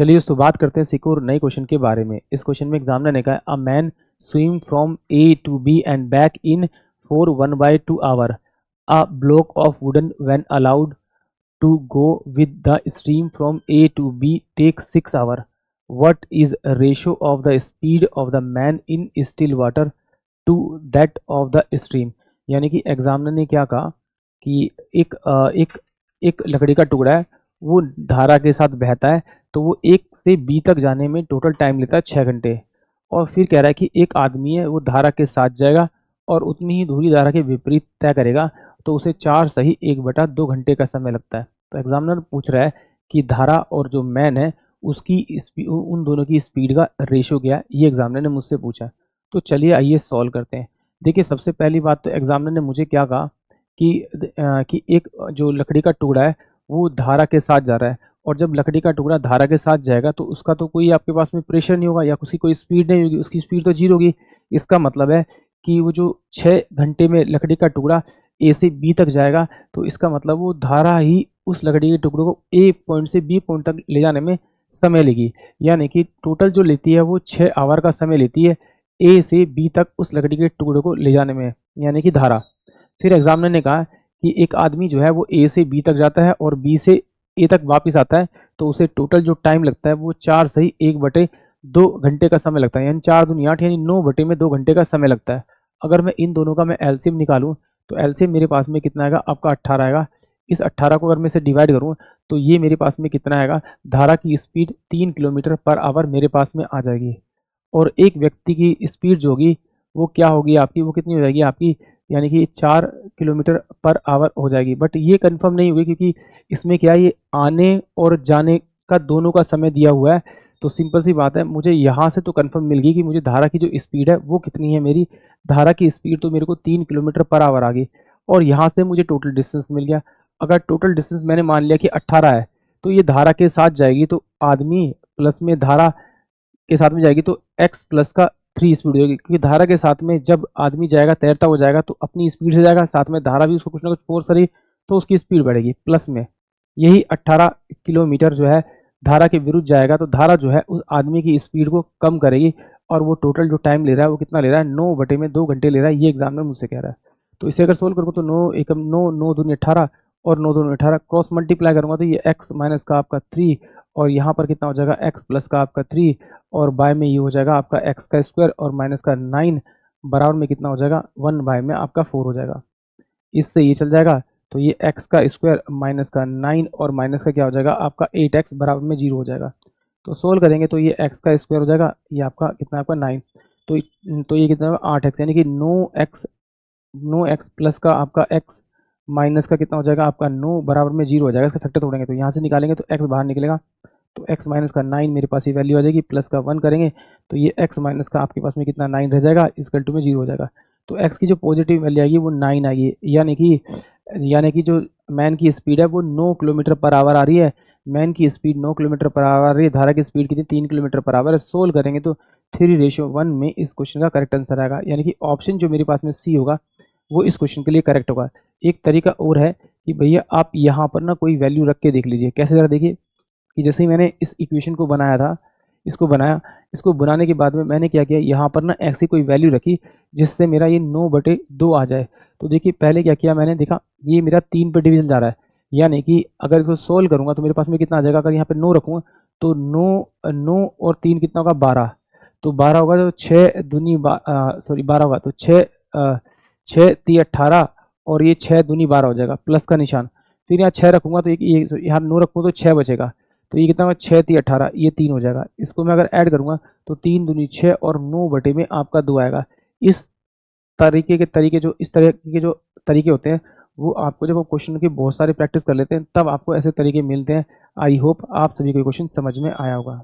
चलिए दोस्तों बात करते हैं एक और नए क्वेश्चन के बारे में। इस क्वेश्चन में एग्जामिनर ने कहा a man swim from A to B and back in four 1/2 hour. A block of wooden when allowed to go with the stream from A to B take 6 hour. What is ratio of the speed of the man in still water to that of the stream. यानी कि examiner ने क्या कहा कि एक लकड़ी का टुकड़ा है, वो धारा के साथ बहता है, तो वो ए से बी तक जाने में टोटल टाइम लेता है 6 घंटे। और फिर कह रहा है कि एक आदमी है, वो धारा के साथ जाएगा और उतनी ही दूरी धारा के विपरीत तय करेगा, तो उसे 4 सही 1/2 घंटे का समय लगता है। तो एग्जामिनर पूछ रहा है कि धारा और जो मैन है उसकी उन दोनों की स्पीड का रेशियो क्या है, ये एग्जामिनर ने मुझसे पूछा। तो चलिए आइए सॉल्व करते हैं। देखिए सबसे पहली बात तो एग्जामिनर ने मुझे क्या कहा कि एक जो लकड़ी का टुकड़ा है वो धारा के साथ जा रहा है, और जब लकड़ी का टुकड़ा धारा के साथ जाएगा तो उसका तो कोई आपके पास में प्रेशर नहीं होगा या उसकी कोई स्पीड नहीं होगी, उसकी स्पीड तो जीरो होगी। इसका मतलब है कि वो जो 6 घंटे में लकड़ी का टुकड़ा ए से बी तक जाएगा, तो इसका मतलब वो धारा ही उस लकड़ी के टुकड़े को ए पॉइंट से बी पॉइंट तक ले जाने में समय लेगी। यानी कि टोटल जो लेती है वो 6 आवर का समय लेती है ए से बी तक उस लकड़ी के टुकड़े को ले जाने में, यानी कि धारा। फिर एग्जामिनर ने कहा कि एक आदमी जो है वो ए से बी तक जाता है और बी से ए तक वापस आता है, तो उसे टोटल जो टाइम लगता है वो 4 सही 1/2 घंटे का समय लगता है, यानी 4 दूनी 8 यानी 9/2 घंटे का समय लगता है। अगर मैं इन दोनों का मैं एलसीएम निकालूं तो एलसीएम मेरे पास में कितना आएगा, आपका 18 आएगा। इस 18 को अगर मैं इसे डिवाइड करूं तो ये मेरे पास में कितना आएगा, धारा की स्पीड 3 किलोमीटर पर आवर मेरे पास में आ जाएगी। और एक व्यक्ति की स्पीड जो होगी वो क्या होगी आपकी, वो कितनी हो जाएगी आपकी, यानी कि 4 किलोमीटर पर आवर हो जाएगी। बट ये कंफर्म नहीं हुई क्योंकि इसमें क्या है, ये आने और जाने का दोनों का समय दिया हुआ है। तो सिंपल सी बात है, मुझे यहाँ से तो कंफर्म मिल गई कि मुझे धारा की जो स्पीड है वो कितनी है, मेरी धारा की स्पीड तो मेरे को 3 किलोमीटर पर आवर आ गई। और यहाँ से मुझे टोटल डिस्टेंस मिल गया। अगर टोटल डिस्टेंस मैंने मान लिया कि 18 है, तो ये धारा के साथ जाएगी, तो आदमी प्लस में धारा के साथ में जाएगी, तो x प्लस का 3 स्पीड होगी, क्योंकि धारा के साथ में जब आदमी जाएगा तैरता हो जाएगा तो अपनी स्पीड से जाएगा, साथ में धारा भी उसको कुछ ना कुछ फोर्स करेगी, तो उसकी स्पीड बढ़ेगी प्लस में। यही 18 किलोमीटर जो है धारा के विरुद्ध जाएगा, तो धारा जो है उस आदमी की स्पीड को कम करेगी, और वो टोटल जो टाइम ले रहा है वो कितना ले रहा है, 9/2 घंटे ले रहा है। ये एग्जामिनर मुझसे कह रहा है। तो इसे अगर सोल्व करूँ तो 9 और 9 दूनी 18 क्रॉस मल्टीप्लाई करूंगा तो ये x माइनस का आपका 3, और यहाँ पर कितना हो जाएगा x प्लस का आपका 3, और बाय में ये हो जाएगा आपका x का स्क्वायर और माइनस का 9 बराबर में कितना हो जाएगा 1 बाय में आपका 4 हो जाएगा। इससे ये चल जाएगा, तो ये x का स्क्वायर माइनस का 9 और माइनस का क्या हो जाएगा आपका 8x बराबर में 0 हो जाएगा। तो सोल्व करेंगे तो ये x का स्क्वायर हो जाएगा, ये आपका कितना आपका 9, तो ये कितना 8x, यानी कि 9x प्लस का आपका x माइनस का कितना हो जाएगा आपका 9 बराबर में 0 हो जाएगा। इसका फैक्टर तोड़ेंगे तो यहाँ से निकालेंगे तो x बाहर निकलेगा, तो x माइनस का 9 मेरे पास ये वैल्यू आ जाएगी, प्लस का 1 करेंगे तो ये x माइनस का आपके पास में कितना 9 रह जाएगा, इक्वल टू में 0 हो जाएगा। तो x की जो पॉजिटिव वैल्यू आएगी वो 9 आएगी, यानी कि जो मैन की स्पीड है वो 9 किलोमीटर पर आवर आ रही है। मैन की स्पीड 9 किलोमीटर पर आवर आ रही है, धारा की स्पीड कितनी 3 किलोमीटर पर आवर है। सोल्व करेंगे तो 3:1 में इस क्वेश्चन का करेक्ट आंसर आएगा, यानी कि ऑप्शन जो मेरे पास में सी होगा वो इस क्वेश्चन के लिए करेक्ट होगा। एक तरीका और है कि भैया आप यहाँ पर ना कोई वैल्यू रख के देख लीजिए। कैसे जरा देखिए कि जैसे ही मैंने इस इक्वेशन को बनाया था, इसको बनाने के बाद में मैंने क्या किया, यहाँ पर ना एक्स की कोई वैल्यू रखी जिससे मेरा ये 9/2 आ जाए। तो देखिए पहले क्या किया मैंने, देखा ये मेरा 3 पे डिवीजन जा रहा है, यानी कि अगर इसको सोल्व करूंगा तो मेरे पास में कितना आ जाएगा, अगर यहाँ पे 9 रखूँगा तो 9 और 3 कितना होगा 12, तो 12 होगा, तो 6 दूनी 12 होगा, तो 6 3 18 और ये 6 दूनी 12 हो जाएगा, प्लस का निशान। फिर यहाँ 6 रखूंगा तो यहाँ 9 रखूँगा तो 6 बचेगा, तो ये कितना होगा 6 3 18, ये 3 हो जाएगा। इसको मैं अगर ऐड करूंगा तो 3 दूनी 6 और 9 में आपका 2 आएगा। इस तरह के जो तरीके होते हैं वो आपको जब क्वेश्चन की बहुत सारी प्रैक्टिस कर लेते हैं तब आपको ऐसे तरीके मिलते हैं। आई होप आप सभी को क्वेश्चन समझ में आया होगा।